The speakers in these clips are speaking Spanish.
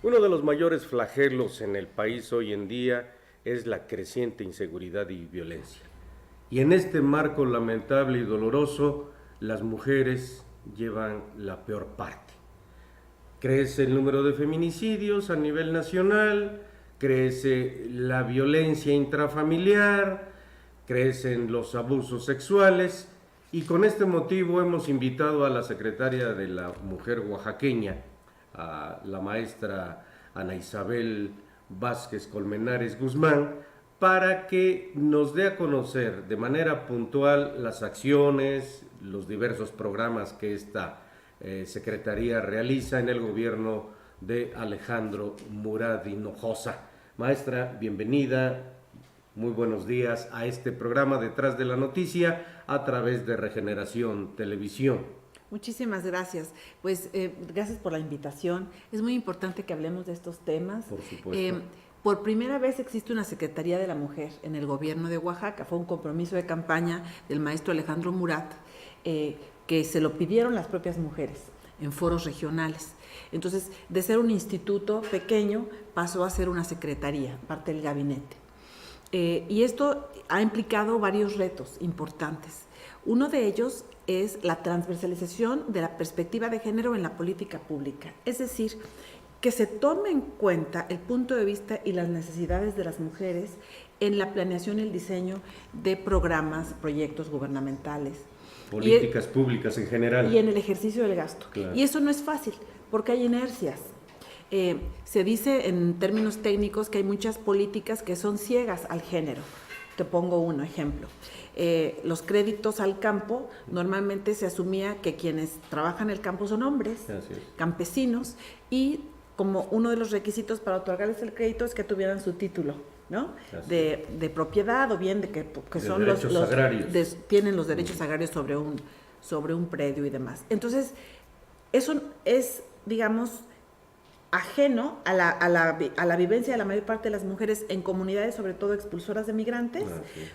Uno de los mayores flagelos en el país hoy en día es la creciente inseguridad y violencia. Y en este marco lamentable y doloroso, las mujeres llevan la peor parte. Crece el número de feminicidios a nivel nacional, crece la violencia intrafamiliar, crecen los abusos sexuales, y con este motivo hemos invitado a la secretaria de la Mujer oaxaqueña, a la maestra Ana Isabel Vázquez Colmenares Guzmán, para que nos dé a conocer de manera puntual las acciones, los diversos programas que esta secretaría realiza en el gobierno de Alejandro Murat Hinojosa. Maestra, bienvenida, muy buenos días a este programa Detrás de la Noticia a través de Regeneración Televisión. Muchísimas gracias. Pues gracias por la invitación. Es muy importante que hablemos de estos temas. Por supuesto. Por primera vez existe una Secretaría de la Mujer en el gobierno de Oaxaca. Fue un compromiso de campaña del maestro Alejandro Murat, que se lo pidieron las propias mujeres en foros regionales. Entonces, de ser un instituto pequeño, pasó a ser una secretaría, parte del gabinete. Y esto ha implicado varios retos importantes. Uno de ellos es la transversalización de la perspectiva de género en la política pública, es decir, que se tome en cuenta el punto de vista y las necesidades de las mujeres en la planeación y el diseño de programas, proyectos gubernamentales. Políticas públicas en general. Y en el ejercicio del gasto. Claro. Y eso no es fácil, porque hay inercias. Se dice en términos técnicos que hay muchas políticas que son ciegas al género. Te pongo un ejemplo. Los créditos al campo, normalmente se asumía que quienes trabajan el campo son hombres, campesinos, y como uno de los requisitos para otorgarles el crédito es que tuvieran su título, ¿no? De propiedad, o bien de que son los agrarios. Tienen los derechos agrarios sobre un predio y demás. Entonces, eso es, digamos, ajeno a la vivencia de la mayor parte de las mujeres en comunidades, sobre todo expulsoras de migrantes,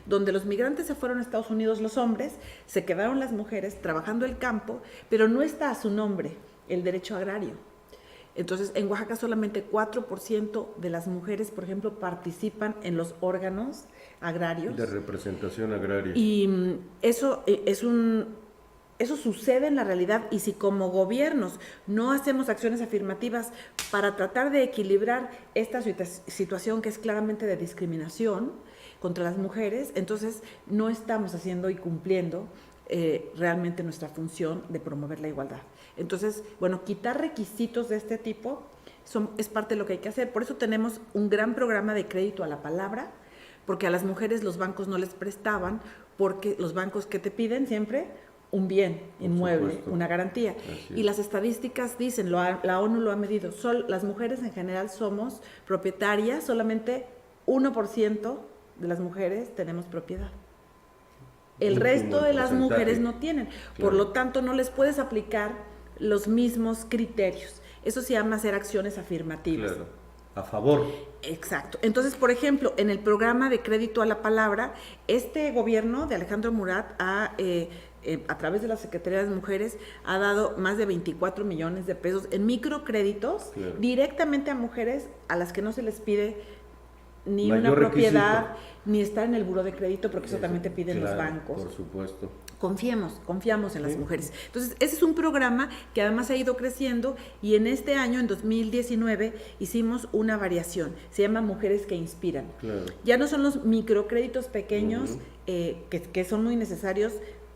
donde los migrantes se fueron a Estados Unidos, los hombres, se quedaron las mujeres trabajando el campo, pero no está a su nombre el derecho agrario. Entonces, en Oaxaca solamente 4% de las mujeres, por ejemplo, participan en los órganos agrarios. De representación agraria. Y eso Eso sucede en la realidad, y si como gobiernos no hacemos acciones afirmativas para tratar de equilibrar esta situación que es claramente de discriminación contra las mujeres, entonces no estamos haciendo y cumpliendo realmente nuestra función de promover la igualdad. Entonces, bueno, quitar requisitos de este tipo es parte de lo que hay que hacer. Por eso tenemos un gran programa de crédito a la palabra, porque a las mujeres los bancos no les prestaban, porque los bancos que te piden siempre un bien inmueble, una garantía. Y las estadísticas dicen, la ONU lo ha medido, las mujeres en general somos propietarias, solamente 1% de las mujeres tenemos propiedad. El resto de las mujeres no tienen. Claro. Por lo tanto, no les puedes aplicar los mismos criterios. Eso se llama hacer acciones afirmativas. Claro. A favor. Exacto. Entonces, por ejemplo, en el programa de crédito a la palabra, este gobierno de Alejandro Murat a través de la Secretaría de Mujeres ha dado más de 24 millones de pesos en microcréditos, claro, directamente a mujeres a las que no se les pide ni mayor una propiedad, requisito, ni estar en el buró de crédito, porque eso también te piden, claro, los bancos. Por supuesto. Confiamos en las mujeres. Entonces, ese es un programa que además ha ido creciendo, y en este año, en 2019, hicimos una variación. Se llama Mujeres que Inspiran. Claro. Ya no son los microcréditos pequeños, que son muy necesarios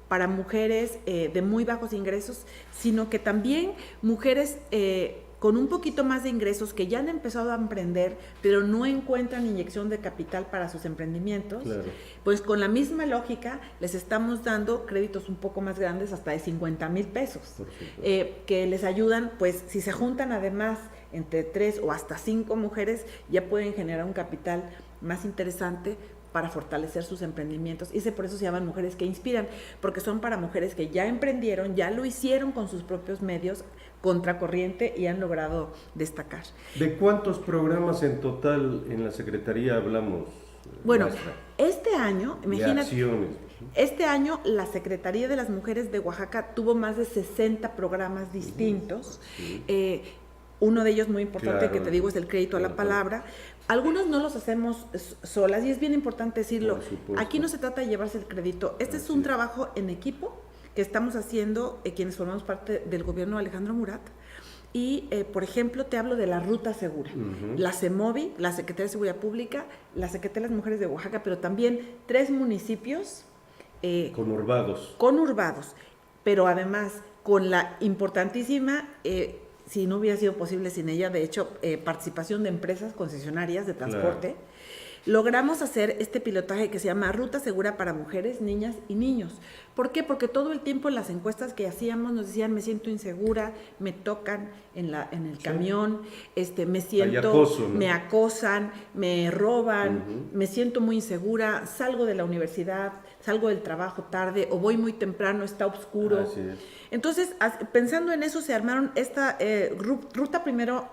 para mujeres de muy bajos ingresos, sino que también mujeres con un poquito más de ingresos que ya han empezado a emprender, pero no encuentran inyección de capital para sus emprendimientos, claro, pues con la misma lógica les estamos dando créditos un poco más grandes, hasta de 50,000 pesos, que les ayudan, pues si se juntan además entre 3 o hasta 5 mujeres, ya pueden generar un capital más interesante para fortalecer sus emprendimientos. Y por eso se llaman Mujeres que Inspiran, porque son para mujeres que ya emprendieron, ya lo hicieron con sus propios medios, contracorriente, y han logrado destacar. ¿De cuántos programas en total en la Secretaría hablamos? Bueno, este año, imagínate, este año la Secretaría de las Mujeres de Oaxaca tuvo más de 60 programas distintos. Uno de ellos muy importante, Claro. que te digo, es el crédito a la palabra. Algunos no los hacemos solas y es bien importante decirlo. Por supuesto. Aquí no se trata de llevarse el crédito. Este es Así un es. trabajo en equipo que estamos haciendo quienes formamos parte del gobierno de Alejandro Murat. Y, por ejemplo, te hablo de la Ruta Segura. La CEMOVI, la Secretaría de Seguridad Pública, la Secretaría de las Mujeres de Oaxaca, pero también 3 municipios Conurbados. pero además con la importantísima, si no hubiera sido posible sin ella, de hecho, participación de empresas concesionarias de transporte. Claro. Logramos hacer este pilotaje que se llama Ruta Segura para Mujeres, Niñas y Niños. ¿Por qué? Porque todo el tiempo en las encuestas que hacíamos nos decían, me siento insegura, me tocan en el camión, me siento, Hay acoso, ¿no? me acosan, me roban, me siento muy insegura, salgo de la universidad, salgo del trabajo tarde o voy muy temprano, está oscuro. Así es. Entonces, pensando en eso, se armaron esta ruta primero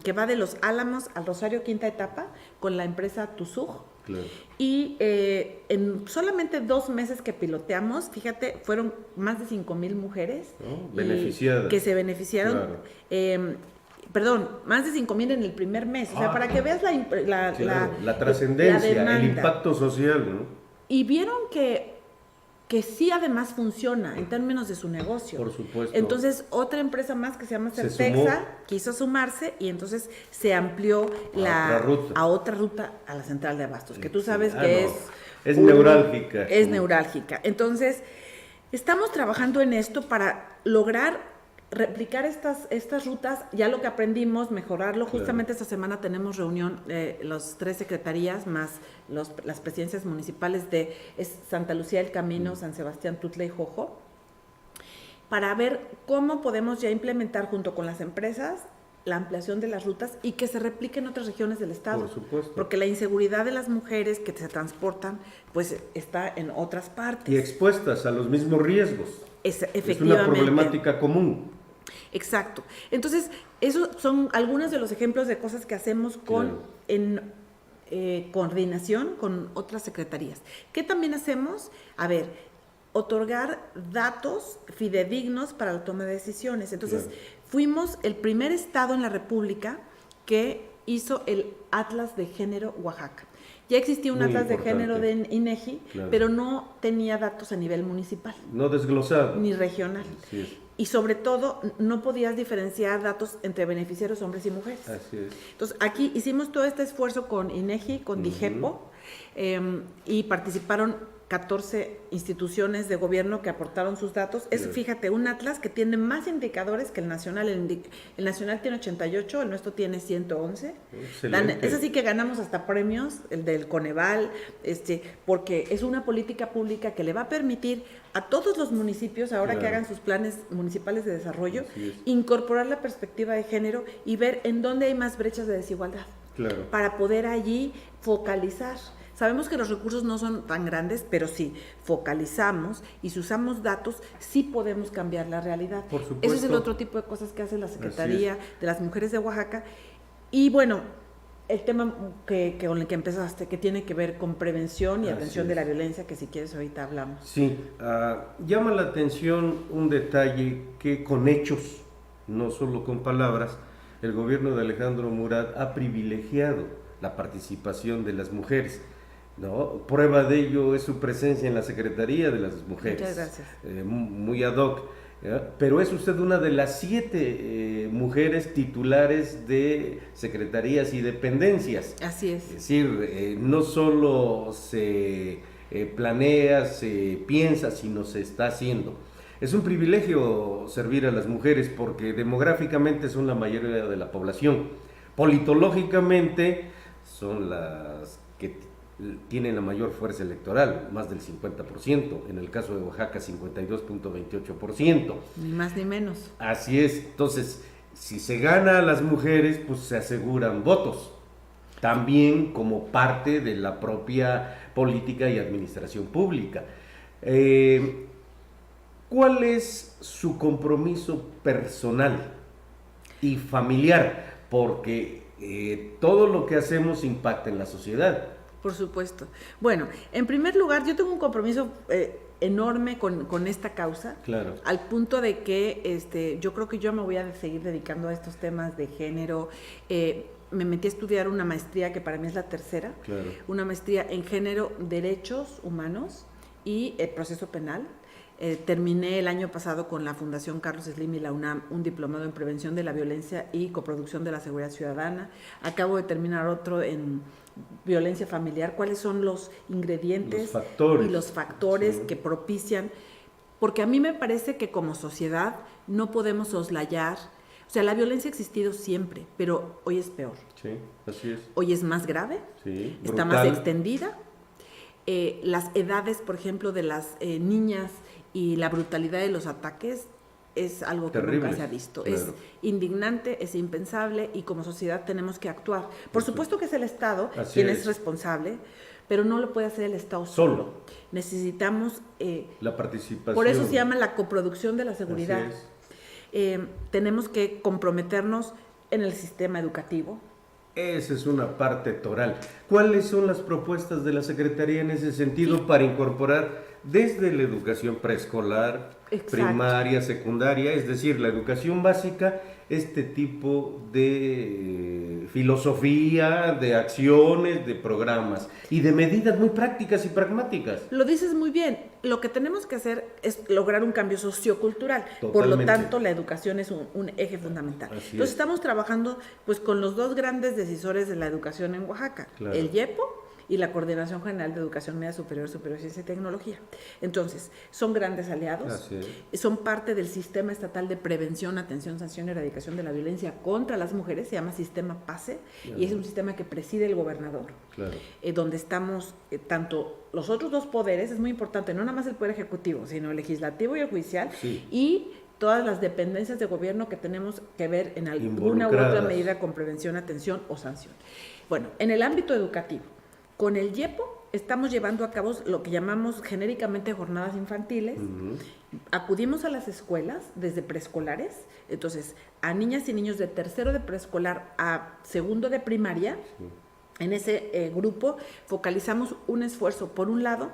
que va de Los Álamos al Rosario Quinta Etapa con la empresa Tuzug. Claro. Y en solamente 2 meses que piloteamos, fíjate, fueron más de 5,000 mujeres Beneficiadas. que se beneficiaron. Claro. Perdón, más de 5,000 en el primer mes. O sea, para que veas la trascendencia, el demanda. impacto social, ¿no? Y vieron que sí además funciona en términos de su negocio. Por supuesto. Entonces, otra empresa más que se llama Se Certexa sumó. quiso sumarse y entonces se amplió a otra ruta a la central de abastos, que tú sabes que es neurálgica. Es neurálgica. Entonces, estamos trabajando en esto para lograr replicar estas rutas, ya lo que aprendimos, mejorarlo. Claro. Justamente esta semana tenemos reunión, las 3 secretarías más las presidencias municipales de Santa Lucía del Camino, San Sebastián, Tutla y Jojo, para ver cómo podemos ya implementar junto con las empresas la ampliación de las rutas y que se replique en otras regiones del estado. Por supuesto. Porque la inseguridad de las mujeres que se transportan, pues está en otras partes. Y expuestas a los mismos riesgos. Efectivamente. Es una problemática común. Exacto. Entonces, esos son algunos de los ejemplos de cosas que hacemos en coordinación con otras secretarías. ¿Qué también hacemos? A ver, otorgar datos fidedignos para la toma de decisiones. Entonces, fuimos el primer estado en la República que hizo el Atlas de Género Oaxaca. Ya existía un Muy atlas importante. de género de INEGI, pero no tenía datos a nivel municipal. No desglosado. Ni regional. Así es. Y sobre todo, no podías diferenciar datos entre beneficiarios hombres y mujeres. Así es. Entonces, aquí hicimos todo este esfuerzo con INEGI, con DIGEPO, y participaron 14 instituciones de gobierno que aportaron sus datos. Es, fíjate, un atlas que tiene más indicadores que el nacional. El nacional tiene 88, el nuestro tiene 111. Excelente. Es así que ganamos hasta premios, el del Coneval, porque es una política pública que le va a permitir a todos los municipios, ahora que hagan sus planes municipales de desarrollo, incorporar la perspectiva de género y ver en dónde hay más brechas de desigualdad. Claro. Para poder allí focalizar. Sabemos que los recursos no son tan grandes, pero si focalizamos y si usamos datos, sí podemos cambiar la realidad. Por supuesto. Ese es el otro tipo de cosas que hace la Secretaría de las Mujeres de Oaxaca. Y bueno, el tema con el que empezaste, que tiene que ver con prevención y atención de la violencia, que si quieres ahorita hablamos. Sí, llama la atención un detalle que con hechos, no solo con palabras, el gobierno de Alejandro Murat ha privilegiado la participación de las mujeres, ¿no? Prueba de ello es su presencia en la Secretaría de las Mujeres. Muchas gracias. Muy ad hoc. Pero es usted una de las 7 mujeres titulares de secretarías y dependencias. Así es. Es decir, no solo se planea, se piensa, sino se está haciendo. Es un privilegio servir a las mujeres porque demográficamente son la mayoría de la población. Politológicamente son las que tienen la mayor fuerza electoral, más del 50%, en el caso de Oaxaca 52.28%. Ni más ni menos. Así es, entonces, si se gana a las mujeres, pues se aseguran votos, también como parte de la propia política y administración pública. ¿Cuál es su compromiso personal y familiar? Porque todo lo que hacemos impacta en la sociedad. Por supuesto. Bueno, en primer lugar, yo tengo un compromiso enorme con esta causa, Claro. al punto de que yo creo que yo me voy a seguir dedicando a estos temas de género. Me metí a estudiar una maestría que para mí es la tercera, Claro. una maestría en género, derechos humanos y proceso penal. Terminé el año pasado con la Fundación Carlos Slim y la UNAM un diplomado en prevención de la violencia y coproducción de la seguridad ciudadana. Acabo de terminar otro en violencia familiar. ¿Cuáles son los ingredientes y los factores que propician? Porque a mí me parece que como sociedad no podemos soslayar. O sea, la violencia ha existido siempre, pero hoy es peor. Sí, así es. Hoy es más grave, Sí, está brutal. más extendida. Las edades, por ejemplo, de las niñas y la brutalidad de los ataques es algo que Terribles, nunca se ha visto. claro. Es indignante, es impensable y como sociedad tenemos que actuar. Por supuesto que es el Estado Así quien es. es responsable, pero no lo puede hacer el Estado solo. Necesitamos... La participación. por eso se llama la coproducción de la seguridad. Así es. Tenemos que comprometernos en el sistema educativo. Esa es una parte toral. ¿Cuáles son las propuestas de la Secretaría en ese sentido para incorporar desde la educación preescolar, Exacto. primaria, secundaria, es decir, la educación básica, este tipo de filosofía, de acciones, de programas y de medidas muy prácticas y pragmáticas? Lo dices muy bien. Lo que tenemos que hacer es lograr un cambio sociocultural. Por lo Totalmente. tanto, la educación es un eje fundamental. Así Entonces, es. estamos trabajando pues con los dos grandes decisores de la educación en Oaxaca, Claro. el IEPO y la Coordinación General de Educación Media Superior, Ciencia y Tecnología. Entonces, son grandes aliados, Así es. son parte del Sistema Estatal de Prevención, Atención, Sanción y Erradicación de la Violencia contra las Mujeres, se llama Sistema PASE, y es un sistema que preside el gobernador, Claro. donde estamos tanto los otros dos poderes, es muy importante, no nada más el Poder Ejecutivo, sino el Legislativo y el Judicial, Sí. y todas las dependencias de gobierno que tenemos que ver en alguna u otra Involucradas. medida con prevención, atención o sanción. Bueno, en el ámbito educativo, con el IEPO estamos llevando a cabo lo que llamamos genéricamente jornadas infantiles. Ujú. Acudimos a las escuelas desde preescolares, entonces a niñas y niños de tercero de preescolar a segundo de primaria. Sí. En ese grupo focalizamos un esfuerzo, por un lado,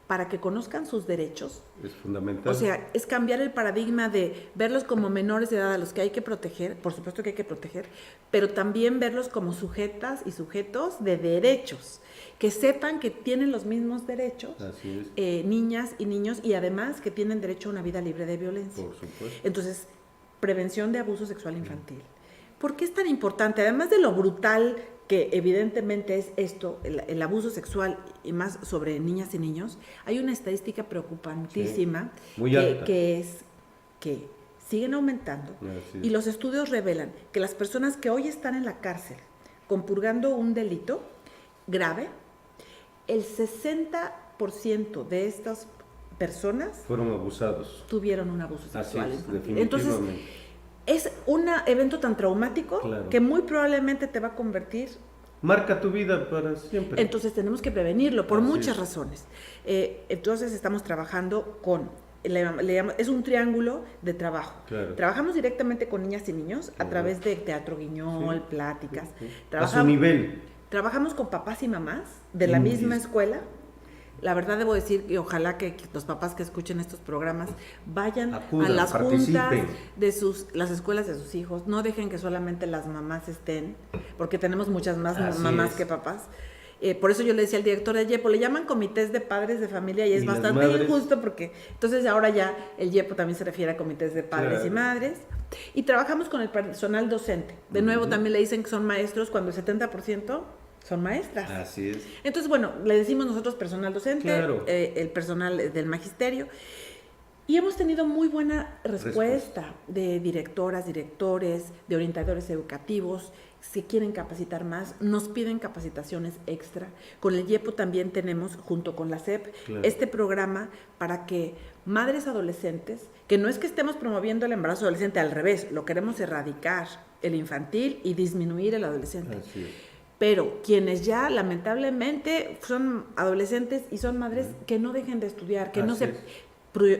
para que conozcan sus derechos. Es fundamental. O sea, es cambiar el paradigma de verlos como menores de edad a los que hay que proteger, por supuesto que hay que proteger, pero también verlos como sujetas y sujetos de derechos, que sepan que tienen los mismos derechos, Así es. niñas y niños, y además que tienen derecho a una vida libre de violencia. Por supuesto. Entonces, prevención de abuso sexual infantil. ¿Por qué es tan importante? Además de lo brutal que evidentemente es esto, el abuso sexual y más sobre niñas y niños, hay una estadística preocupantísima Sí, muy alta. que es que siguen aumentando Así es. y los estudios revelan que las personas que hoy están en la cárcel compurgando un delito grave, el 60% de estas personas Fueron abusados. tuvieron un abuso Así sexual es, infantil. definitivamente. Entonces, es un evento tan traumático Claro. que muy probablemente te va a convertir. Marca tu vida para siempre. Entonces tenemos que prevenirlo por Así muchas es. razones. Entonces estamos trabajando con, es un triángulo de trabajo. Claro. Trabajamos directamente con niñas y niños a Claro. través de Teatro Guiñol, Sí. pláticas. Sí. A su Trabajamos, nivel. trabajamos con papás y mamás de la misma Indies. escuela. La verdad debo decir, y ojalá que los papás que escuchen estos programas vayan Acudan, a las juntas participen. de las escuelas de sus hijos, no dejen que solamente las mamás estén, porque tenemos muchas más Así mamás es. que papás. Por eso yo le decía al director de YEPO, le llaman comités de padres de familia y es Y las bastante madres. injusto porque entonces ahora ya el YEPO también se refiere a comités de padres y Claro. madres. Y trabajamos con el personal docente. De nuevo también le dicen que son maestros cuando el 70% son maestras. Así es. Entonces, bueno, le decimos nosotros personal docente, Claro. el personal del magisterio, y hemos tenido muy buena respuesta de directoras, directores, de orientadores educativos, si quieren capacitar más, nos piden capacitaciones extra. Con el YEPO también tenemos, junto con la SEP, Claro. este programa para que madres adolescentes, que no es que estemos promoviendo el embarazo adolescente, al revés, lo queremos erradicar, el infantil, y disminuir el adolescente. Así es. Pero quienes ya lamentablemente son adolescentes y son madres, que no dejen de estudiar, que no Así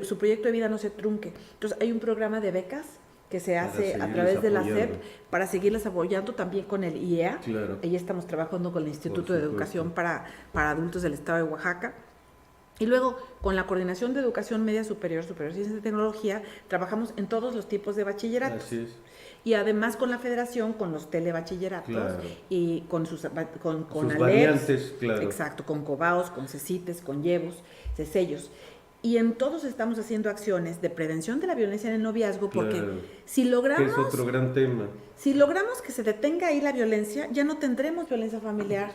su proyecto de vida no se trunque. Entonces hay un programa de becas que se Para hace a seguirles través de la apoyando. SEP para seguirles apoyando también con el IEA. Claro. Ahí estamos trabajando con el Instituto Por de supuesto. Educación para Adultos del Estado de Oaxaca. Y luego, con la Coordinación de Educación Media Superior, Ciencia y Tecnología, trabajamos en todos los tipos de bachilleratos. Así es. Y además con la federación, con los telebachilleratos, Claro. y con sus ALEPs, variantes, claro. Exacto, con COBAOS, con CECITES, con YEBUS, CECELLOS. Y en todos estamos haciendo acciones de prevención de la violencia en el noviazgo, porque Claro. si logramos... Que es otro gran tema. Si logramos que se detenga ahí la violencia, ya no tendremos violencia familiar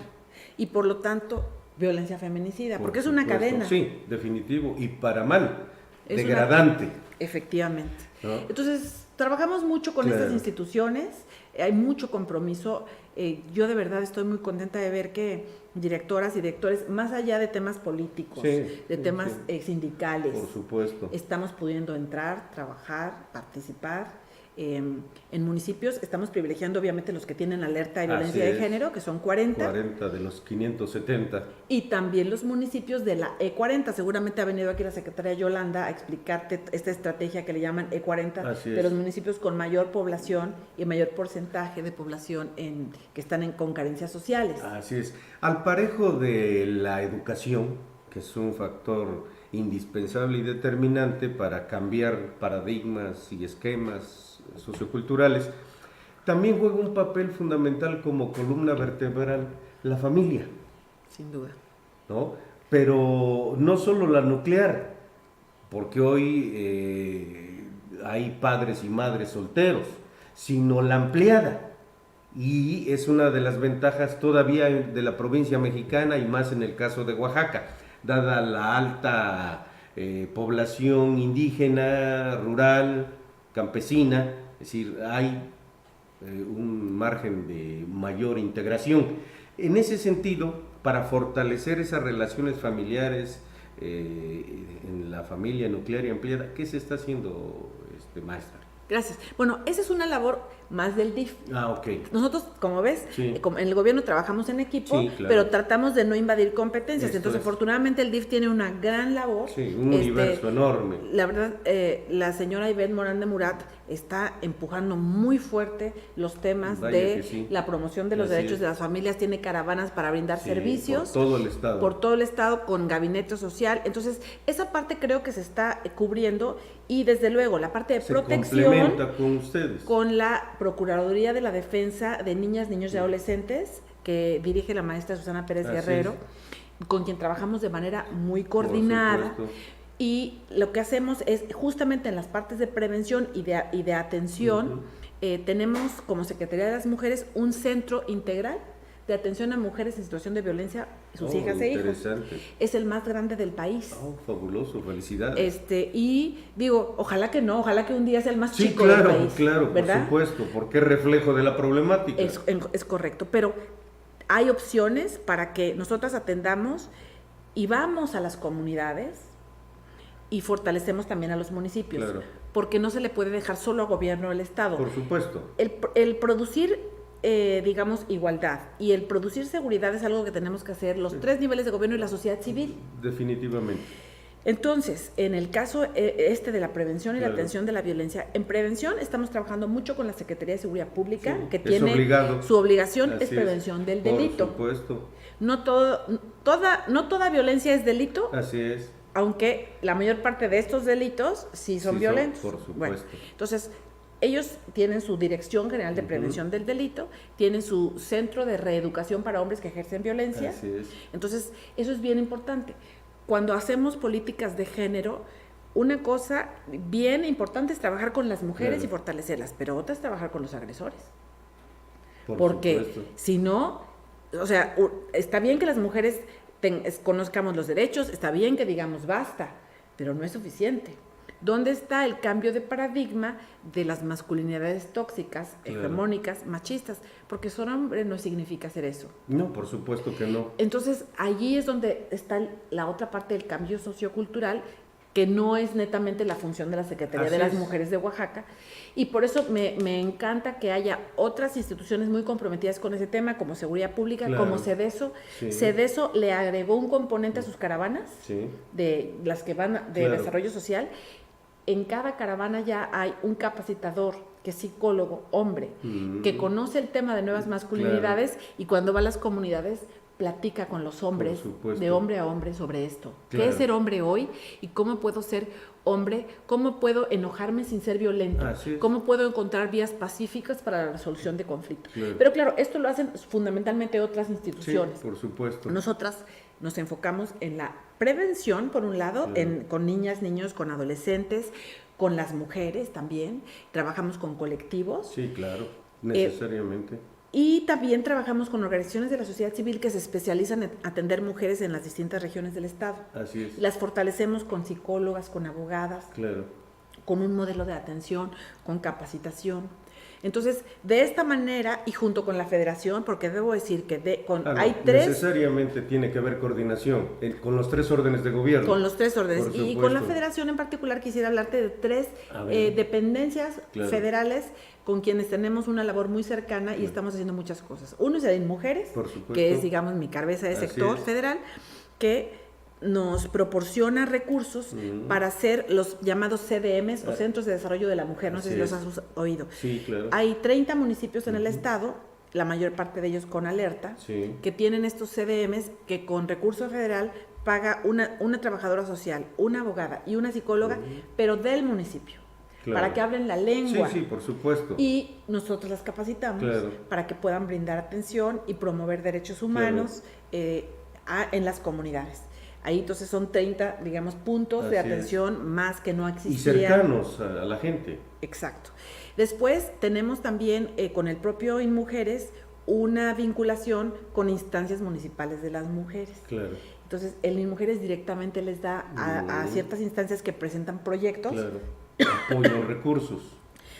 y por lo tanto violencia feminicida, porque es una supuesto. cadena. Sí, definitivo. Y para mal, Es degradante. Efectivamente. ¿No? Entonces, trabajamos mucho con Claro. estas instituciones, hay mucho compromiso. Yo de verdad estoy muy contenta de ver que directoras y directores, más allá de temas políticos, Sí, de temas sí. Sindicales, Por supuesto. estamos pudiendo entrar, trabajar, participar. En municipios estamos privilegiando obviamente los que tienen alerta de violencia Así de es. género, que son 40, 40 de los 570. y también los municipios de la E40. Seguramente ha venido aquí la secretaria Yolanda a explicarte esta estrategia que le llaman E40, Así de es. los municipios con mayor población y mayor porcentaje de población que están con carencias sociales. Así es. Al parejo de la educación, que es un factor indispensable y determinante para cambiar paradigmas y esquemas socioculturales, también juega un papel fundamental como columna vertebral la familia, Sin duda. ¿no? Pero no solo la nuclear, porque hoy hay padres y madres solteros, sino la ampliada. Y es una de las ventajas todavía de la provincia mexicana y más en el caso de Oaxaca, dada la alta población indígena, rural, campesina, es decir, hay un margen de mayor integración. En ese sentido, para fortalecer esas relaciones familiares en la familia nuclear y ampliada, ¿qué se está haciendo, maestra? Gracias. Bueno, esa es una labor más del DIF. Ah, ok. Nosotros, como ves, Sí. en el gobierno trabajamos en equipo, Sí, claro. pero tratamos de no invadir competencias. Esto Entonces, es. afortunadamente, el DIF tiene una gran labor. Sí, un universo enorme. La verdad, la señora Ivette Morán de Murat está empujando muy fuerte los temas Vaya de que sí. la promoción de los Así derechos es. de las familias. Tiene caravanas para brindar Sí, servicios. por todo el estado. Por todo el estado, con gabinete social. Entonces, esa parte creo que se está cubriendo, y desde luego la parte de Se protección complementa con ustedes. con la Procuraduría de la Defensa de Niñas, Niños y Adolescentes, que dirige la maestra Susana Pérez Así Guerrero, es. con quien trabajamos de manera muy Por coordinada. supuesto. Y lo que hacemos es, justamente en las partes de prevención y de atención, tenemos como Secretaría de las Mujeres un centro integral de atención a mujeres en situación de violencia, sus hijas e hijos. Interesante. Es el más grande del país. Oh, fabuloso, felicidades. Y digo, ojalá que no, ojalá que un día sea el más Sí, chico claro, del país. claro, ¿verdad? por supuesto, porque es reflejo de la problemática. Es correcto, pero hay opciones para que nosotras atendamos y vamos a las comunidades y fortalecemos también a los municipios, Claro. porque no se le puede dejar solo a gobierno del Estado. Por supuesto. El producir, digamos, igualdad y el producir seguridad es algo que tenemos que hacer los tres niveles de gobierno y la sociedad civil. Definitivamente. Entonces, en el caso de la prevención y la Claro. atención de la violencia, en prevención estamos trabajando mucho con la Secretaría de Seguridad Pública, Sí, que es tiene obligado. su obligación Así es prevención del Por delito. supuesto. No toda violencia es delito, Así es. aunque la mayor parte de estos delitos sí son Sí, violentos. por supuesto. Bueno, entonces, ellos tienen su Dirección General de Prevención del Delito, tienen su Centro de Reeducación para Hombres que ejercen violencia. Así es. Entonces, eso es bien importante. Cuando hacemos políticas de género, una cosa bien importante es trabajar con las mujeres Claro. y fortalecerlas, pero otra es trabajar con los agresores. Por Porque supuesto. si no, o sea, está bien que las mujeres conozcamos los derechos, está bien que digamos basta, pero no es suficiente. ¿Dónde está el cambio de paradigma de las masculinidades tóxicas, Claro. hegemónicas, machistas? Porque ser hombre no significa hacer eso. No, por supuesto que no. Entonces, allí es donde está la otra parte del cambio sociocultural, que no es netamente la función de la Secretaría Así de las es. Mujeres de Oaxaca. Y por eso me encanta que haya otras instituciones muy comprometidas con ese tema, como Seguridad Pública, Claro. como CEDESO. Sí. CEDESO le agregó un componente a sus caravanas, Sí. de las que van de Claro. desarrollo social. En cada caravana ya hay un capacitador que es psicólogo, hombre, que conoce el tema de nuevas masculinidades, claro, y cuando va a las comunidades platica con los hombres, de hombre a hombre, sobre esto. Claro. ¿Qué es ser hombre hoy? ¿Y cómo puedo ser hombre? ¿Cómo puedo enojarme sin ser violento? ¿Cómo puedo encontrar vías pacíficas para la resolución de conflictos? Claro. Pero claro, esto lo hacen fundamentalmente otras instituciones. Sí, por supuesto. Nosotras nos enfocamos en la prevención, por un lado, claro, con niñas, niños, con adolescentes, con las mujeres también. Trabajamos con colectivos. Sí, claro, necesariamente. Y también trabajamos con organizaciones de la sociedad civil que se especializan en atender mujeres en las distintas regiones del Estado. Así es. Las fortalecemos con psicólogas, con abogadas, claro, con un modelo de atención, con capacitación. Entonces, de esta manera, y junto con la federación, porque debo decir que hay tres... Necesariamente tiene que haber coordinación con los 3 órdenes de gobierno. Con los 3 órdenes. Y con la federación en particular quisiera hablarte de 3 dependencias, claro, federales con quienes tenemos una labor muy cercana, claro, y estamos haciendo muchas cosas. Uno es el Mujeres, que es, digamos, mi cabeza de sector federal, que nos proporciona recursos para hacer los llamados CDMs, o Centros de Desarrollo de la Mujer, no sé si los has oído. Sí, claro. Hay 30 municipios en el estado, la mayor parte de ellos con alerta, que tienen estos CDMs que con recurso federal paga una trabajadora social, una abogada y una psicóloga, pero del municipio. Claro. Para que hablen la lengua. Sí, por supuesto. Y nosotros las capacitamos, claro, para que puedan brindar atención y promover derechos humanos, claro, en las comunidades. Ahí entonces son 30, digamos, puntos de atención más que no existían. Y cercanos a la gente. Exacto. Después tenemos también con el propio InMujeres una vinculación con instancias municipales de las mujeres. Claro. Entonces el InMujeres directamente les da a ciertas instancias que presentan proyectos. Claro. Apoyo, recursos.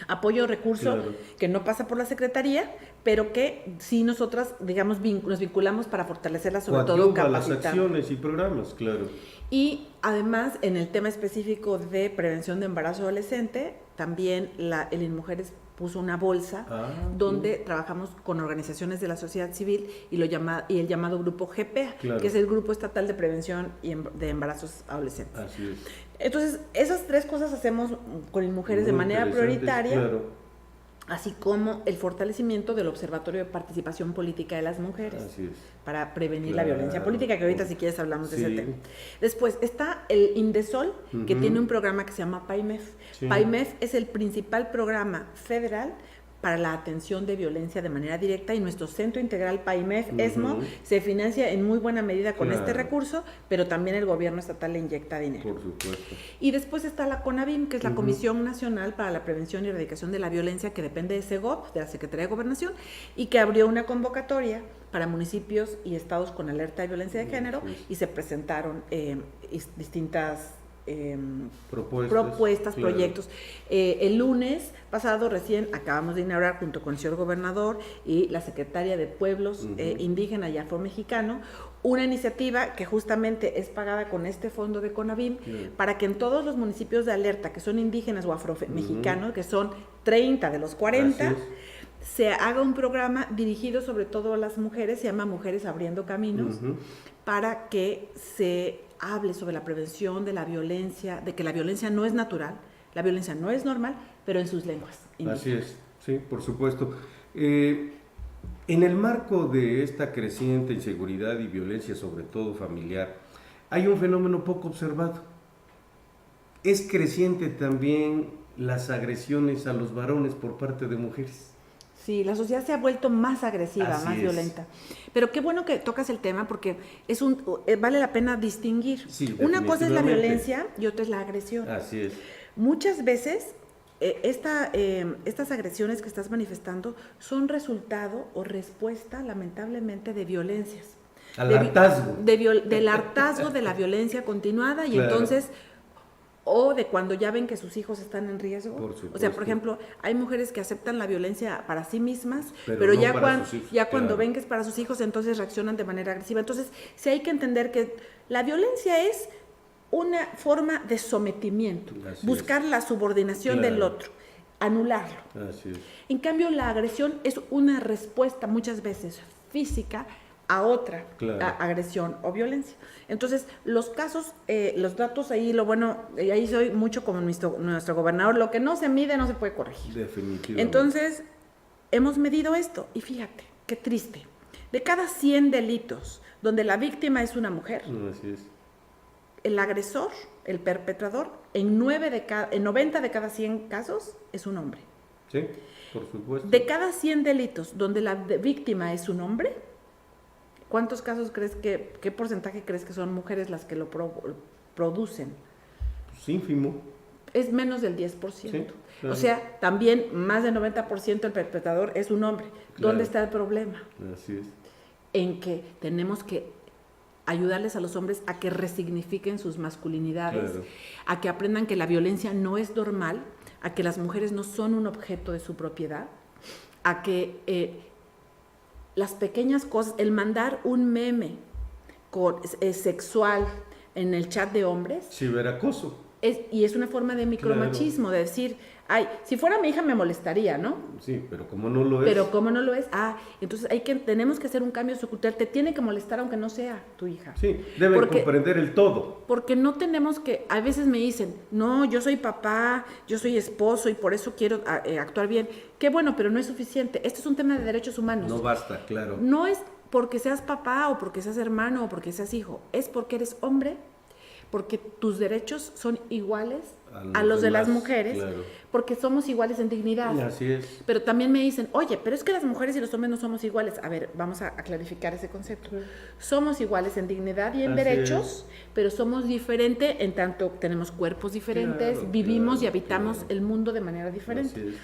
Apoyo, recurso, claro, que no pasa por la Secretaría, pero que sí nosotras, digamos, nos vinculamos para fortalecerla, sobre todo capacitando. Las acciones y programas, claro. Y además, en el tema específico de prevención de embarazo adolescente, también el InMujeres puso una bolsa donde trabajamos con organizaciones de la sociedad civil y el llamado grupo GPA, claro, que es el Grupo Estatal de Prevención de Embarazos Adolescentes. Así es. Entonces, esas 3 cosas hacemos con InMujeres de manera prioritaria, claro, así como el fortalecimiento del Observatorio de Participación Política de las Mujeres, así es, para prevenir, claro, la violencia política, que ahorita si quieres hablamos de ese tema. Después está el INDESOL, que tiene un programa que se llama PAIMEF. PAIMEF es el principal programa federal para la atención de violencia de manera directa, y nuestro Centro Integral PAIMEF, ESMO, se financia en muy buena medida con este recurso, pero también el gobierno estatal le inyecta dinero. Por supuesto. Y después está la CONAVIM, que es la Comisión Nacional para la Prevención y Erradicación de la Violencia, que depende de SEGOV, de la Secretaría de Gobernación, y que abrió una convocatoria para municipios y estados con alerta de violencia de género, y se presentaron distintas propuestas, claro, proyectos. El lunes pasado recién acabamos de inaugurar, junto con el señor gobernador y la secretaria de Pueblos Indígenas y Afromexicano, una iniciativa que justamente es pagada con este fondo de CONAVIM, para que en todos los municipios de alerta que son indígenas o afromexicanos, que son 30 de los 40, se haga un programa dirigido sobre todo a las mujeres, se llama Mujeres Abriendo Caminos, para que se hable sobre la prevención de la violencia, de que la violencia no es natural, la violencia no es normal, pero en sus lenguas indígenas. Así es, sí, por supuesto. En el marco de esta creciente inseguridad y violencia, sobre todo familiar, hay un fenómeno poco observado. Es creciente también las agresiones a los varones por parte de mujeres. Sí, la sociedad se ha vuelto más agresiva, más violenta. Pero qué bueno que tocas el tema, porque vale la pena distinguir. Sí, una cosa es la violencia y otra es la agresión. Así es. Muchas veces estas agresiones que estás manifestando son resultado o respuesta, lamentablemente, de violencias. Al hartazgo. Del hartazgo de la violencia continuada, y claro, entonces... o de cuando ya ven que sus hijos están en riesgo. O sea, por ejemplo, hay mujeres que aceptan la violencia para sí mismas, pero no ya cuando ven que es para sus hijos, entonces reaccionan de manera agresiva. Entonces, sí hay que entender que la violencia es una forma de sometimiento, buscar la subordinación del otro, anularlo. Así es. En cambio, la agresión es una respuesta muchas veces física a otra Claro. agresión o violencia. Entonces, los casos, los datos ahí, lo bueno, ahí soy mucho como nuestro gobernador, lo que no se mide no se puede corregir. Definitivamente. Entonces, hemos medido esto y fíjate, qué triste. De cada 100 delitos donde la víctima es una mujer, Así es. el agresor, el perpetrador, en 90 de cada 100 casos es un hombre. Sí, por supuesto. De cada 100 delitos donde la víctima es un hombre, ¿cuántos casos qué porcentaje crees que son mujeres las que lo producen? Pues ínfimo. Es menos del 10%. Sí, claro. O sea, también más del 90% del perpetrador es un hombre. Claro. ¿Dónde está el problema? Así es. En que tenemos que ayudarles a los hombres a que resignifiquen sus masculinidades, Claro. a que aprendan que la violencia no es normal, a que las mujeres no son un objeto de su propiedad, a que las pequeñas cosas, el mandar un meme sexual en el chat de hombres, Ciberacoso. y es una forma de micromachismo, de decir, ay, si fuera mi hija me molestaría, ¿no? Sí, pero como no lo es. Pero como no lo es, entonces tenemos que hacer un cambio sociocultural, te tiene que molestar aunque no sea tu hija. Sí, deben comprender el todo. Porque no tenemos que, a veces me dicen, no, yo soy papá, yo soy esposo y por eso quiero actuar bien. Qué bueno, pero no es suficiente. Este es un tema de derechos humanos. No basta, claro. No es porque seas papá o porque seas hermano o porque seas hijo, es porque eres hombre, porque tus derechos son iguales a los de las mujeres, claro. porque somos iguales en dignidad. Así es. Pero también me dicen, oye, pero es que las mujeres y los hombres no somos iguales. A ver, vamos a clarificar ese concepto. Sí. Somos iguales en dignidad y en Así derechos, pero somos diferentes en tanto tenemos cuerpos diferentes, claro, vivimos y habitamos el mundo de manera diferente. Así es.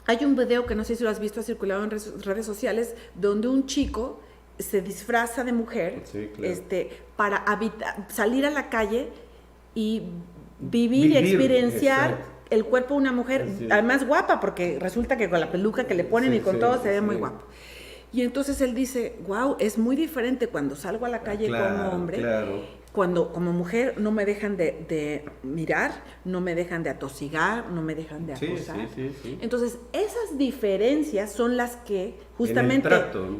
Hay un video que no sé si lo has visto, ha circulado en redes sociales, donde un chico se disfraza de mujer, sí, claro. para salir a la calle y vivir y experienciar, exacto, el cuerpo de una mujer, además guapa, porque resulta que con la peluca que le ponen y con todo se ve muy guapo. Y entonces él dice, wow, es muy diferente cuando salgo a la calle como hombre, cuando como mujer no me dejan de mirar, no me dejan de atosigar, no me dejan de acosar. Entonces, esas diferencias son las que justamente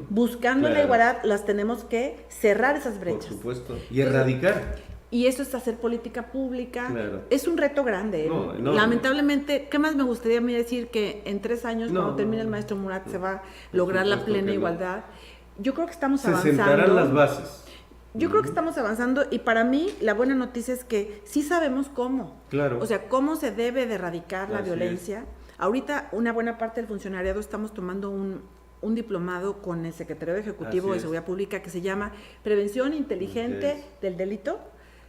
buscando la igualdad las tenemos que cerrar esas brechas. Por supuesto, y erradicar. Y eso es hacer política pública. Es un reto grande. Lamentablemente, ¿qué más me gustaría a mí decir? Que en 3 años, cuando termine el maestro Murat, se va a lograr la plena igualdad. Yo creo que estamos avanzando. Se sentarán las bases. Yo creo que estamos avanzando y para mí la buena noticia es que sí sabemos cómo. Claro. O sea, cómo se debe de erradicar la violencia. Ahorita una buena parte del funcionariado estamos tomando un diplomado con el Secretario Ejecutivo de Seguridad Pública que se llama Prevención Inteligente del Delito,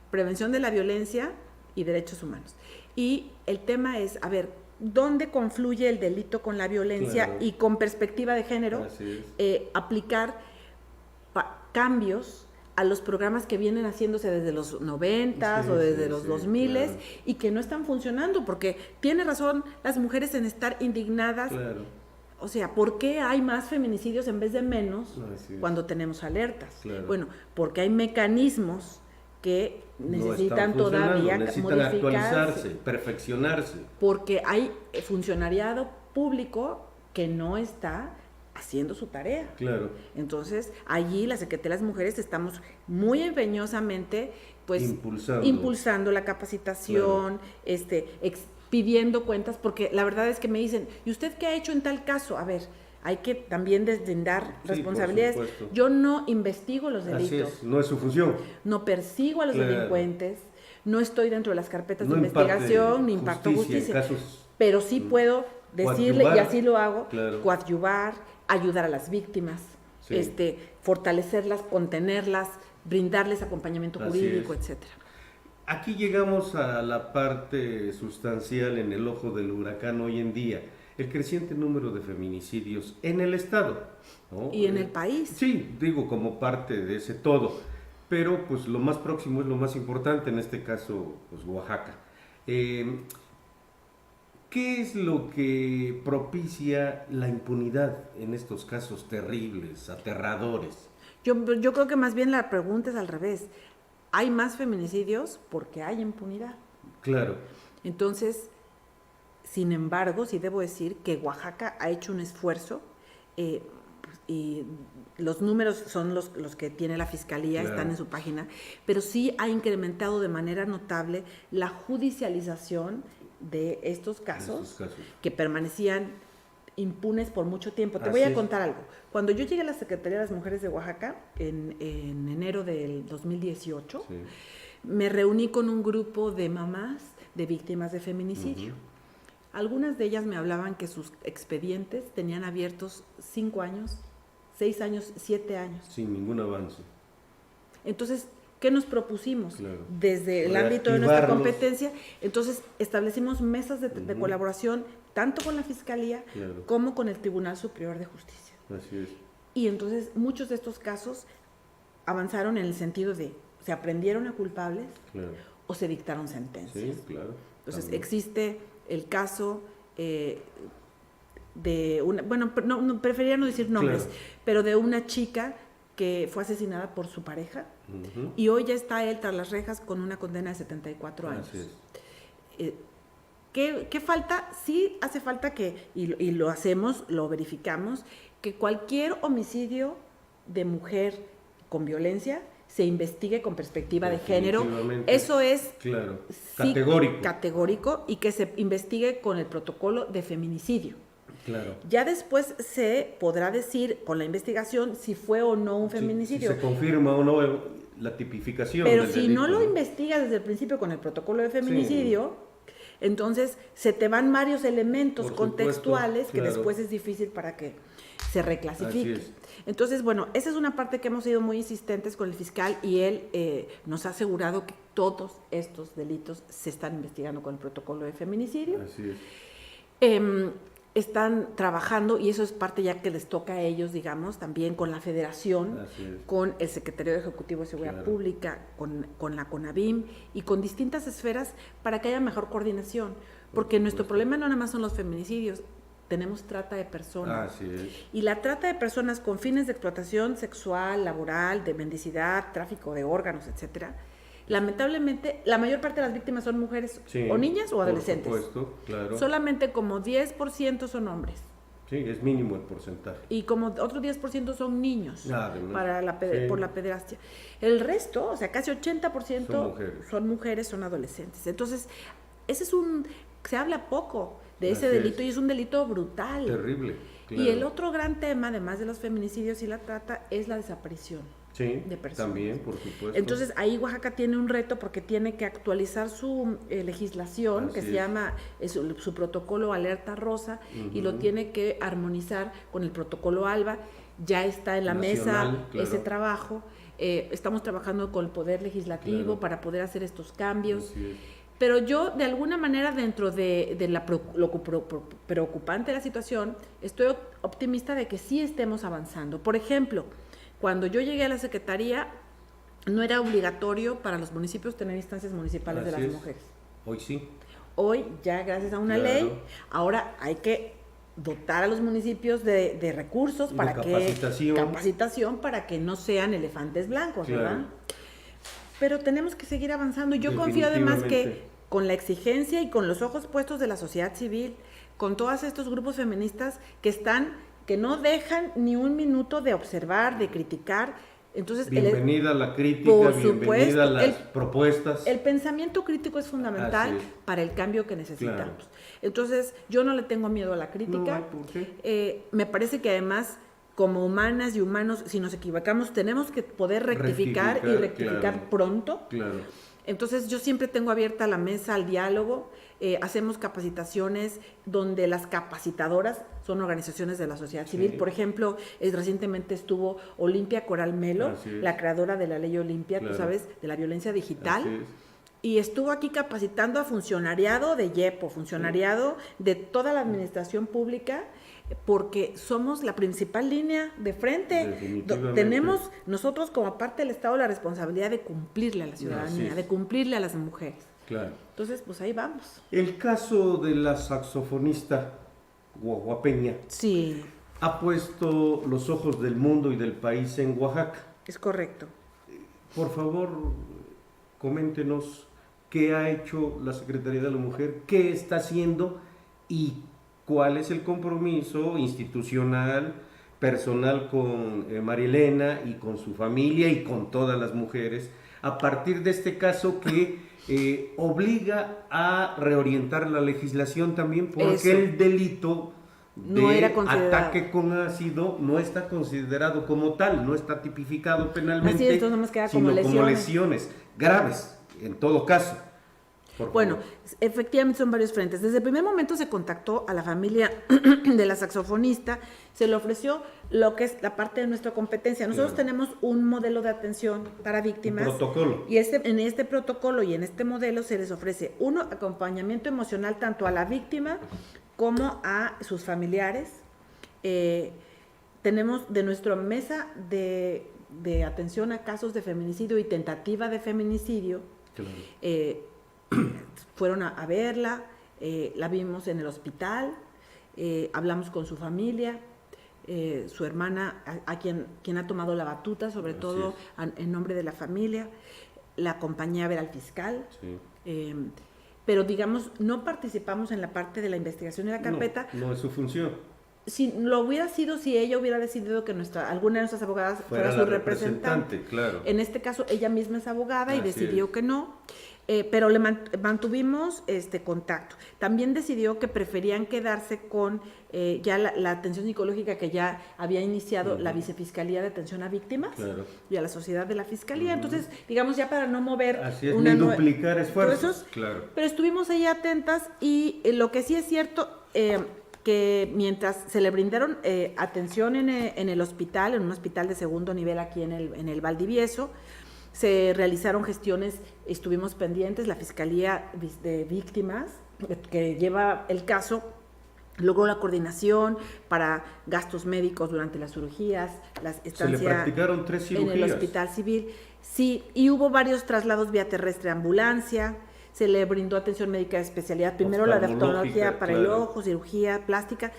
Prevención de la Violencia y Derechos Humanos. Y el tema es, a ver, ¿dónde confluye el delito con la violencia y con perspectiva de género? Aplicar cambios a los programas que vienen haciéndose desde los 90s o desde los 2000s y que no están funcionando, porque tiene razón las mujeres en estar indignadas. O sea, ¿por qué hay más feminicidios en vez de menos cuando tenemos alertas? Bueno, porque hay mecanismos que necesitan todavía modificarse, actualizarse, perfeccionarse. Porque hay funcionariado público que no está haciendo su tarea. Entonces, allí la Secretaría de las Mujeres estamos muy empeñosamente pues impulsando la capacitación, pidiendo cuentas, porque la verdad es que me dicen, ¿y usted qué ha hecho en tal caso? A ver, hay que también deslindar responsabilidades. Yo no investigo los delitos. Así es, no es su función. No persigo a los delincuentes, no estoy dentro de las carpetas de investigación, ni imparto justicia. Pero sí puedo decirle, y así lo hago, coadyuvar, ayudar a las víctimas, fortalecerlas, contenerlas, brindarles acompañamiento jurídico, etcétera. Aquí llegamos a la parte sustancial en el ojo del huracán hoy en día, el creciente número de feminicidios en el Estado, ¿no? Y en el país. Sí, digo como parte de ese todo, pero pues lo más próximo es lo más importante, en este caso pues Oaxaca. ¿Qué es lo que propicia la impunidad en estos casos terribles, aterradores? Yo creo que más bien la pregunta es al revés. Hay más feminicidios porque hay impunidad. Claro. Entonces, sin embargo, sí debo decir que Oaxaca ha hecho un esfuerzo y los números son los que tiene la Fiscalía, claro, están en su página, pero sí ha incrementado de manera notable la judicialización de estos casos que permanecían impunes por mucho tiempo. Te voy a contar algo. Cuando yo llegué a la Secretaría de las Mujeres de Oaxaca en enero del 2018, sí, me reuní con un grupo de mamás de víctimas de feminicidio. Algunas de ellas me hablaban que sus expedientes tenían abiertos 5 años, 6 años, 7 años. Sin ningún avance. Entonces, ¿qué nos propusimos? Claro. Desde el ámbito de nuestra competencia, entonces establecimos mesas de colaboración tanto con la Fiscalía, claro, como con el Tribunal Superior de Justicia. Así es. Y entonces muchos de estos casos avanzaron en el sentido de se aprendieron a culpables, claro, o se dictaron sentencias. Sí, claro. Entonces existe el caso de una, bueno, no, preferiría no decir nombres, claro, pero de una chica que fue asesinada por su pareja, y hoy ya está él tras las rejas con una condena de 74 años. Así es. ¿Qué falta? Sí hace falta que, y lo hacemos, lo verificamos, que cualquier homicidio de mujer con violencia se investigue con perspectiva de género. Eso es, claro, sí, categórico, y que se investigue con el protocolo de feminicidio. Claro. Ya después se podrá decir con la investigación si fue o no un feminicidio. Si se confirma o no la tipificación. Pero si delito, no lo investigas desde el principio con el protocolo de feminicidio, sí, entonces se te van varios elementos contextuales, claro, que después es difícil para que se reclasifique. Entonces, bueno, esa es una parte que hemos sido muy insistentes con el fiscal, y él nos ha asegurado que todos estos delitos se están investigando con el protocolo de feminicidio. Así es. Están trabajando, y eso es parte ya que les toca a ellos, digamos, también con la Federación, con el Secretario Ejecutivo de Seguridad, claro, Pública, con la CONAVIM y con distintas esferas para que haya mejor coordinación, porque nuestro problema no nada más son los feminicidios, tenemos trata de personas. Así es. Y la trata de personas con fines de explotación sexual, laboral, de mendicidad, tráfico de órganos, etcétera. Lamentablemente, la mayor parte de las víctimas son mujeres, sí, o niñas o adolescentes. Por supuesto, claro. Solamente como 10% son hombres. Sí, es mínimo el porcentaje. Y como otro 10% son niños, por la pederastia. El resto, o sea, casi 80% son mujeres, son adolescentes. Entonces, se habla poco de ese delito, y es un delito brutal. Terrible. Claro. Y el otro gran tema, además de los feminicidios y la trata, es la desaparición. Sí, de personas. También, por supuesto. Entonces, ahí Oaxaca tiene un reto porque tiene que actualizar su legislación, que se llama su protocolo Alerta Rosa, y lo tiene que armonizar con el protocolo ALBA. Ya está en la mesa, claro, ese trabajo. Estamos trabajando con el Poder Legislativo, claro, para poder hacer estos cambios. Pero yo, de alguna manera, dentro de lo preocupante de la situación, estoy optimista de que sí estemos avanzando. Por ejemplo, cuando yo llegué a la Secretaría, no era obligatorio para los municipios tener instancias municipales de las mujeres. Hoy sí. Hoy, ya gracias a una ley, ahora hay que dotar a los municipios de recursos para capacitación para que no sean elefantes blancos, claro, ¿verdad? Pero tenemos que seguir avanzando. Yo confío además que con la exigencia y con los ojos puestos de la sociedad civil, con todos estos grupos feministas que no dejan ni un minuto de observar, de criticar. Entonces, bienvenida a la crítica, bienvenida a las propuestas. El pensamiento crítico es fundamental para el cambio que necesitamos. Claro. Entonces, yo no le tengo miedo a la crítica. Me parece que además, como humanas y humanos, si nos equivocamos, tenemos que poder rectificar claro, pronto. Claro. Entonces, yo siempre tengo abierta la mesa al diálogo. Hacemos capacitaciones donde las capacitadoras son organizaciones de la sociedad civil. Por ejemplo, recientemente estuvo Olimpia Coral Melo, la creadora de la ley Olimpia, claro, tú sabes, de la violencia digital. Y estuvo aquí capacitando a funcionariado de YEPO, funcionariado de toda la administración pública, porque somos la principal línea de frente. Tenemos nosotros como parte del Estado la responsabilidad de cumplirle a la ciudadanía, de cumplirle a las mujeres. Claro. Entonces, pues ahí vamos. El caso de la saxofonista oaxaqueña ha puesto los ojos del mundo y del país en Oaxaca. Es correcto. Por favor, coméntenos qué ha hecho la Secretaría de la Mujer, qué está haciendo y cuál es el compromiso institucional, personal con Marielena y con su familia y con todas las mujeres, a partir de este caso que obliga a reorientar la legislación también, porque Eso. el delito No de era considerado. ataque con ácido no está considerado como tal, no está tipificado penalmente, Así es, entonces nomás queda como sino como lesiones. lesiones graves, en todo caso. Por Bueno, favor. efectivamente son varios frentes. Desde el primer momento se contactó a la familia de la saxofonista, se le ofreció lo que es la parte de nuestra competencia. Nosotros Claro. tenemos un modelo de atención para víctimas. Un protocolo. Y en este protocolo y en este modelo se les ofrece, uno, acompañamiento emocional tanto a la víctima como a sus familiares. Tenemos de nuestra mesa de atención a casos de feminicidio y tentativa de feminicidio, Claro. fueron a verla, la vimos en el hospital, hablamos con su familia, su hermana, a quien ha tomado la batuta, sobre Así todo es. en nombre de la familia, la acompañé a ver al fiscal, Sí. pero digamos, no participamos en la parte de la investigación de la carpeta. No, no es su función. Si lo hubiera sido, si ella hubiera decidido que alguna de nuestras abogadas fuera su la representante. claro. En este caso, ella misma es abogada y Así decidió es. que no, pero le mantuvimos contacto. También decidió que preferían quedarse con ya la atención psicológica que ya había iniciado la Vicefiscalía de Atención a Víctimas Claro. y a la Sociedad de la Fiscalía. Entonces, digamos, ya para no mover Así es, ni duplicar esfuerzos. Claro. pero estuvimos ahí atentas y lo que sí es cierto, que mientras se le brindaron atención en el hospital, en un hospital de segundo nivel aquí en el Valdivieso, se realizaron gestiones, estuvimos pendientes, la Fiscalía de Víctimas, que lleva el caso, logró la coordinación para gastos médicos durante las cirugías, las estancias. Se le practicaron 3 cirugías. En el hospital civil, sí, y hubo varios traslados vía terrestre, ambulancia, se le brindó atención médica de especialidad, primero la de oftalmología para el ojo, cirugía plástica,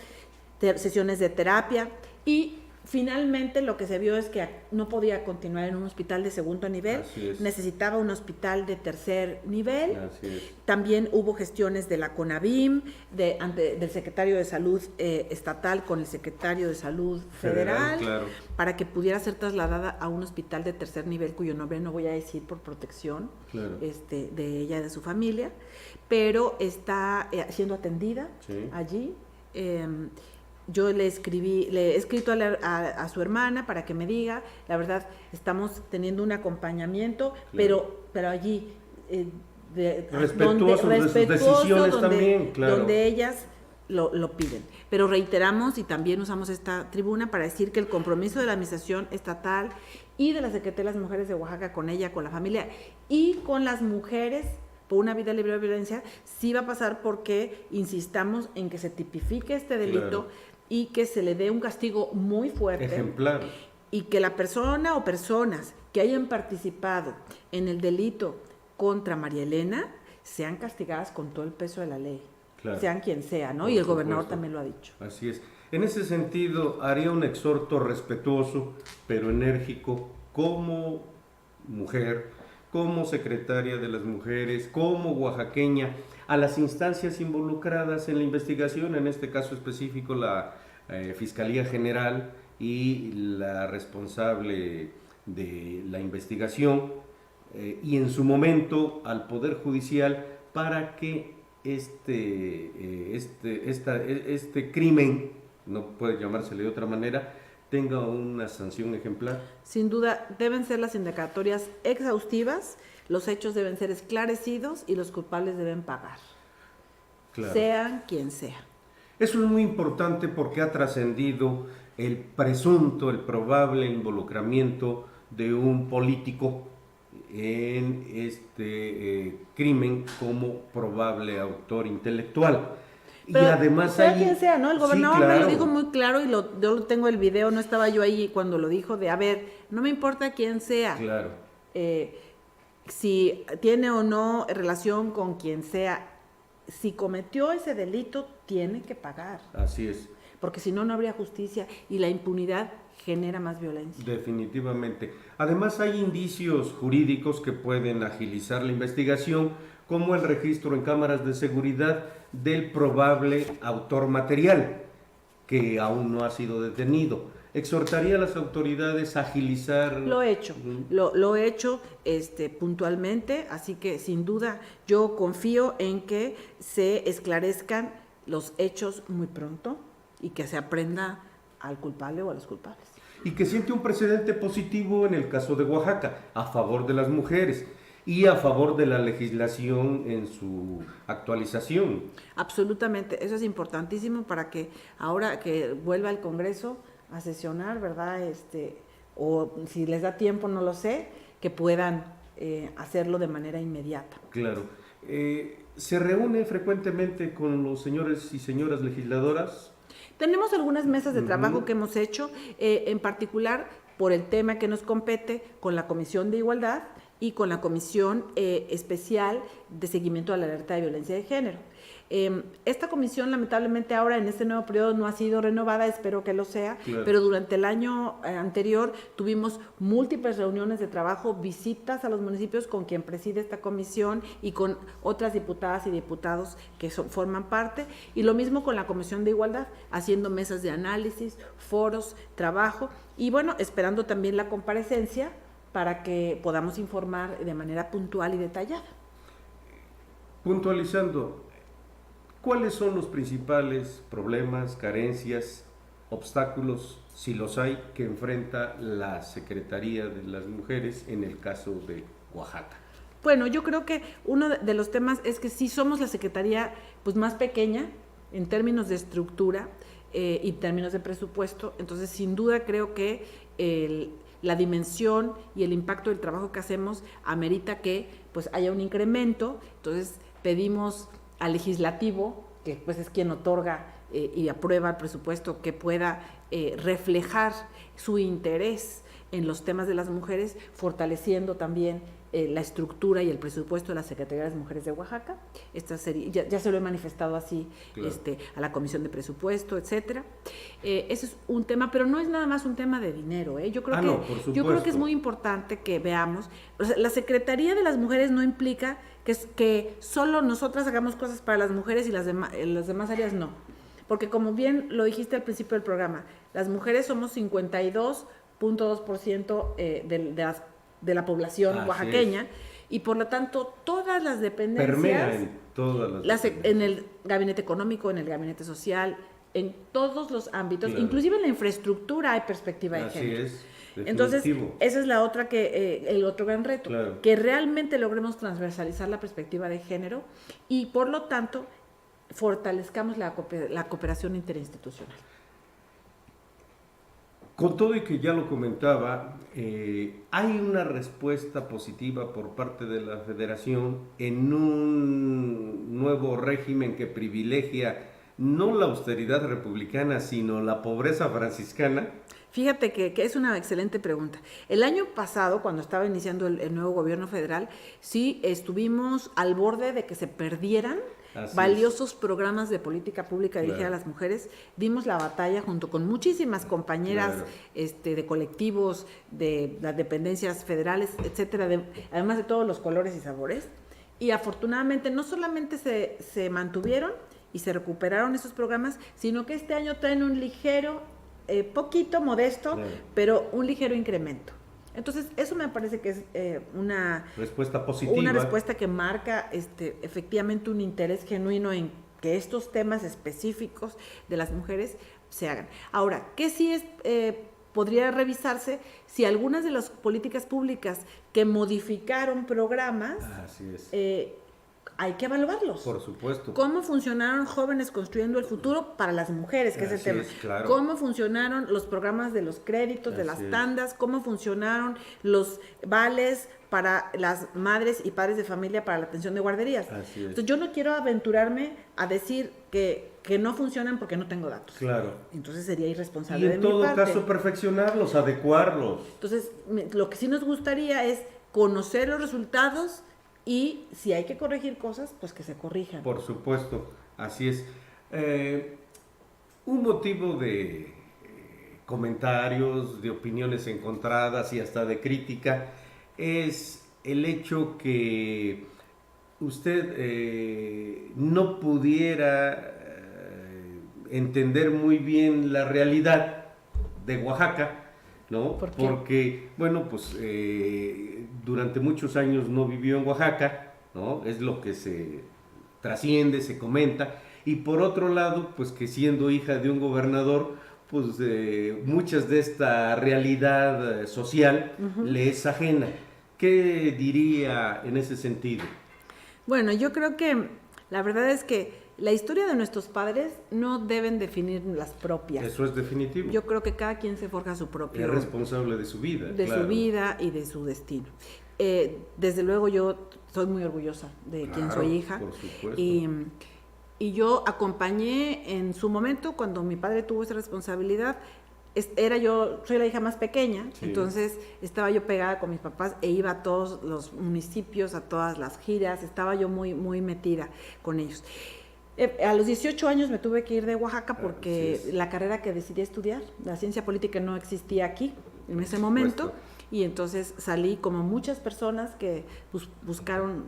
sesiones de terapia, y finalmente lo que se vio es que no podía continuar en un hospital de segundo nivel, necesitaba un hospital de tercer nivel. Así es. También hubo gestiones de la CONAVIM, del secretario de Salud estatal con el secretario de Salud federal, claro, para que pudiera ser trasladada a un hospital de tercer nivel, cuyo nombre no voy a decir por protección, claro, de ella y de su familia, pero está siendo atendida allí. Yo le he escrito a su hermana para que me diga, la verdad, estamos teniendo un acompañamiento, pero allí respetuosos de sus decisiones también, claro, donde ellas lo piden. Pero reiteramos y también usamos esta tribuna para decir que el compromiso de la administración estatal y de la Secretaría de las Mujeres de Oaxaca con ella, con la familia y con las mujeres por una vida libre de violencia, sí va a pasar porque insistamos en que se tipifique este delito, claro, y que se le dé un castigo muy fuerte. Ejemplar. Y que la persona o personas que hayan participado en el delito contra María Elena sean castigadas con todo el peso de la ley, claro, sean quien sea, ¿no? Y el gobernador también lo ha dicho. Así es. En ese sentido, haría un exhorto respetuoso, pero enérgico, como mujer, como secretaria de las mujeres, como oaxaqueña, a las instancias involucradas en la investigación, en este caso específico la Fiscalía General y la responsable de la investigación, y en su momento al Poder Judicial, para que este crimen, no puede llamársele de otra manera, tenga una sanción ejemplar. Sin duda, deben ser las indagatorias exhaustivas, los hechos deben ser esclarecidos y los culpables deben pagar, claro, sean quien sea. Eso es muy importante porque ha trascendido el presunto, el probable involucramiento de un político en este crimen como probable autor intelectual. Pero, y además sea quien sea, ¿no? El gobernador claro, me lo dijo muy claro y yo tengo el video, no estaba yo ahí cuando lo dijo, de a ver, no me importa quién sea, claro, si tiene o no relación con quien sea, si cometió ese delito, tiene que pagar. Así es. Porque si no, no habría justicia y la impunidad genera más violencia. Definitivamente. Además hay indicios jurídicos que pueden agilizar la investigación, como el registro en cámaras de seguridad del probable autor material, que aún no ha sido detenido. ¿Exhortaría a las autoridades a agilizar? Lo he hecho, lo he hecho puntualmente, así que sin duda yo confío en que se esclarezcan los hechos muy pronto y que se aprenda al culpable o a los culpables. Y que siente un precedente positivo en el caso de Oaxaca, a favor de las mujeres y a favor de la legislación en su actualización. Absolutamente, eso es importantísimo para que ahora que vuelva el Congreso a sesionar, ¿verdad? O si les da tiempo, no lo sé, que puedan hacerlo de manera inmediata. Claro. ¿Se reúne frecuentemente con los señores y señoras legisladoras? Tenemos algunas mesas de trabajo que hemos hecho, en particular por el tema que nos compete con la Comisión de Igualdad y con la Comisión Especial de Seguimiento a la Alerta de Violencia de Género. Esta comisión, lamentablemente, ahora en este nuevo periodo no ha sido renovada, espero que lo sea, claro. Pero durante el año anterior tuvimos múltiples reuniones de trabajo, visitas a los municipios con quien preside esta comisión y con otras diputadas y diputados que forman parte, y lo mismo con la Comisión de Igualdad, haciendo mesas de análisis, foros, trabajo, y bueno, esperando también la comparecencia para que podamos informar de manera puntual y detallada. Puntualizando, ¿cuáles son los principales problemas, carencias, obstáculos, si los hay, que enfrenta la Secretaría de las Mujeres en el caso de Oaxaca? Bueno, yo creo que uno de los temas es que sí somos la Secretaría pues más pequeña en términos de estructura y en términos de presupuesto, entonces sin duda creo que la dimensión y el impacto del trabajo que hacemos amerita que pues haya un incremento. Entonces pedimos al legislativo, que pues es quien otorga y aprueba el presupuesto, que pueda reflejar su interés en los temas de las mujeres, fortaleciendo también la estructura y el presupuesto de la Secretaría de las Mujeres de Oaxaca. Esta sería, ya se lo he manifestado así, claro. A la Comisión de Presupuesto, etcétera. Ese es un tema, pero no es nada más un tema de dinero. Yo creo que es muy importante que veamos, o sea, la Secretaría de las Mujeres no implica que solo nosotras hagamos cosas para las mujeres y las demás áreas no. Porque como bien lo dijiste al principio del programa, las mujeres somos 52.2% de la población oaxaqueña, y por lo tanto todas las dependencias permea en todas las en el gabinete económico, en el gabinete social, en todos los ámbitos, claro. Inclusive en la infraestructura hay perspectiva de género. Así es. Entonces, esa es la otra el otro gran reto, claro. Que realmente logremos transversalizar la perspectiva de género y por lo tanto fortalezcamos la cooperación interinstitucional. Con todo y que ya lo comentaba, hay una respuesta positiva por parte de la Federación en un nuevo régimen que privilegia no la austeridad republicana, sino la pobreza franciscana. Fíjate que es una excelente pregunta. El año pasado, cuando estaba iniciando el nuevo gobierno federal, sí estuvimos al borde de que se perdieran valiosos programas de política pública dirigida a las mujeres. Dimos la batalla junto con muchísimas compañeras de colectivos, de las dependencias federales, etcétera, además de todos los colores y sabores. Y afortunadamente no solamente se mantuvieron y se recuperaron esos programas, sino que este año traen un ligero, poquito modesto, pero un ligero incremento. Entonces, eso me parece que es una respuesta positiva. Una respuesta que marca efectivamente un interés genuino en que estos temas específicos de las mujeres se hagan. Ahora, ¿qué sí podría revisarse? Si algunas de las políticas públicas que modificaron programas, hay que evaluarlos. Por supuesto. ¿Cómo funcionaron Jóvenes Construyendo el Futuro para las mujeres, que es el tema? Claro. ¿Cómo funcionaron los programas de los créditos, de las tandas? ¿Cómo funcionaron los vales para las madres y padres de familia para la atención de guarderías? Entonces, yo no quiero aventurarme a decir que no funcionan porque no tengo datos. Claro. Entonces sería irresponsable de mi parte. Y en todo caso perfeccionarlos, adecuarlos. Entonces, lo que sí nos gustaría es conocer los resultados y si hay que corregir cosas, pues que se corrijan. Por supuesto, así es. Un motivo de comentarios, de opiniones encontradas y hasta de crítica es el hecho que usted no pudiera entender muy bien la realidad de Oaxaca, ¿no? ¿Por qué? Porque, bueno, pues durante muchos años no vivió en Oaxaca, ¿no? Es lo que se trasciende, se comenta. Y por otro lado, pues que siendo hija de un gobernador, pues muchas de esta realidad social le es ajena. ¿Qué diría en ese sentido? Bueno, yo creo que la verdad es que la historia de nuestros padres no deben definir las propias. Eso es definitivo. Yo creo que cada quien se forja su propio... Es responsable de su vida. De claro. su vida y de su destino. Desde luego yo soy muy orgullosa de quien soy hija. Por supuesto. Y yo acompañé en su momento, cuando mi padre tuvo esa responsabilidad, soy la hija más pequeña, sí. Entonces estaba yo pegada con mis papás e iba a todos los municipios, a todas las giras, estaba yo muy, muy metida con ellos. A los 18 años me tuve que ir de Oaxaca porque la carrera que decidí estudiar, la ciencia política, no existía aquí en ese momento. Y entonces salí como muchas personas que buscaron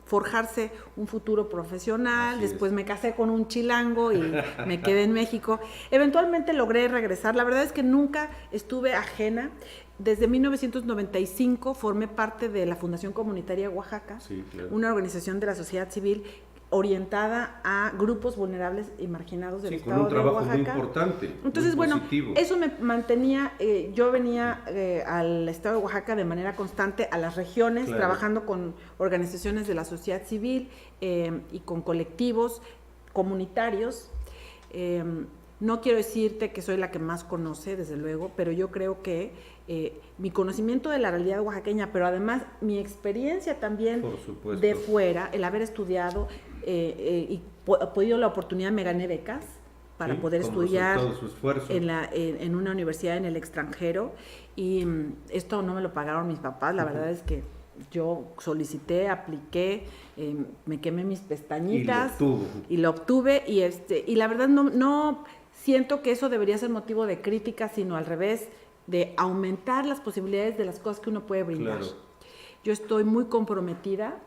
forjarse un futuro profesional. Después me casé con un chilango y me quedé en México. Eventualmente logré regresar. La verdad es que nunca estuve ajena. Desde 1995 formé parte de la Fundación Comunitaria Oaxaca, una organización de la sociedad civil orientada a grupos vulnerables y marginados del estado de Oaxaca. Con un trabajo muy importante. Entonces, bueno, eso me mantenía, yo venía al estado de Oaxaca de manera constante, a las regiones, trabajando con organizaciones de la sociedad civil y con colectivos comunitarios. No quiero decirte que soy la que más conoce, desde luego, pero yo creo que mi conocimiento de la realidad oaxaqueña, pero además mi experiencia también de fuera, el haber estudiado y podido la oportunidad, me gané becas para poder estudiar en una universidad en el extranjero, y esto no me lo pagaron mis papás, la verdad es que yo solicité, apliqué, me quemé mis pestañitas y lo obtuve, y la verdad no siento que eso debería ser motivo de crítica, sino al revés, de aumentar las posibilidades de las cosas que uno puede brindar. Yo estoy muy comprometida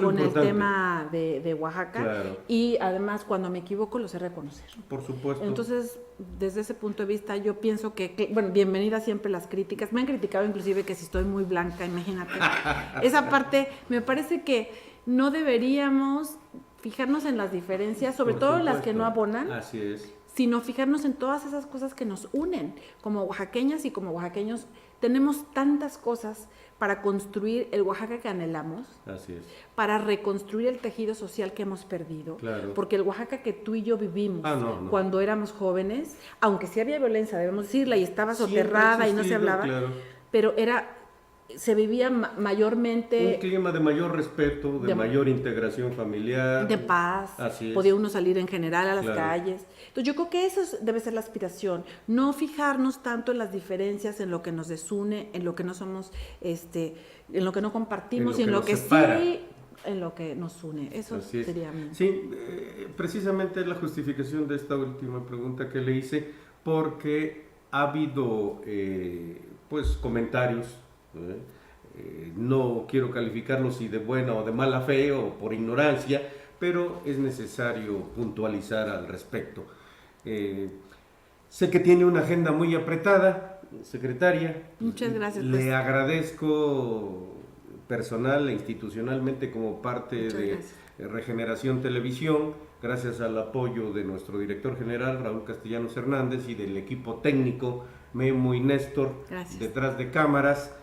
con el tema de Oaxaca, y además cuando me equivoco lo sé reconocer. Por supuesto. Entonces, desde ese punto de vista, yo pienso que bueno, bienvenida siempre las críticas. Me han criticado inclusive que si estoy muy blanca, imagínate. Esa parte, me parece que no deberíamos fijarnos en las diferencias, sobre todo las que no abonan. Así es. Sino fijarnos en todas esas cosas que nos unen. Como oaxaqueñas y como oaxaqueños, tenemos tantas cosas para construir el Oaxaca que anhelamos. Así es. Para reconstruir el tejido social que hemos perdido. Porque el Oaxaca que tú y yo vivimos cuando éramos jóvenes, aunque sí había violencia, debemos decirla, y estaba soterrada y no se hablaba, pero se vivía mayormente... Un clima de mayor respeto, de mayor integración familiar. De paz. Así es. Podía uno salir en general a las calles. Entonces yo creo que eso debe ser la aspiración. No fijarnos tanto en las diferencias, en lo que nos desune, en lo que no somos, en lo que no compartimos, y en lo que sí, en lo que nos une. Eso sería a mí. Sí, precisamente es la justificación de esta última pregunta que le hice, porque ha habido comentarios. No quiero calificarlos si de buena o de mala fe o por ignorancia, pero es necesario puntualizar al respecto. Sé que tiene una agenda muy apretada, secretaria. Muchas gracias. Le agradezco personal e institucionalmente como parte de Regeneración Televisión, gracias al apoyo de nuestro director general Raúl Castellanos Hernández y del equipo técnico Memo y Néstor detrás de cámaras,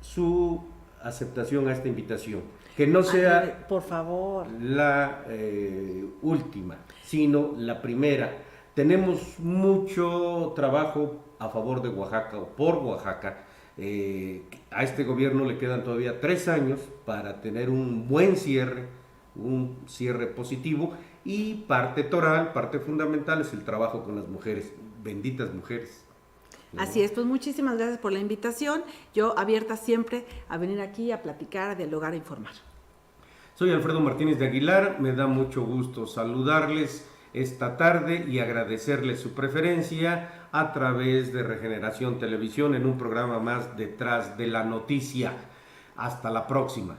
su aceptación a esta invitación, que no sea por favor la última, sino la primera. Tenemos mucho trabajo a favor de Oaxaca o por Oaxaca. A este gobierno le quedan todavía 3 años para tener un buen cierre, un cierre positivo, y parte toral, parte fundamental es el trabajo con las mujeres, benditas mujeres. Así es, pues muchísimas gracias por la invitación. Yo abierta siempre a venir aquí a platicar, a dialogar, a informar. Soy Alfredo Martínez de Aguilar, me da mucho gusto saludarles esta tarde y agradecerles su preferencia a través de Regeneración Televisión en un programa más Detrás de la Noticia. Hasta la próxima.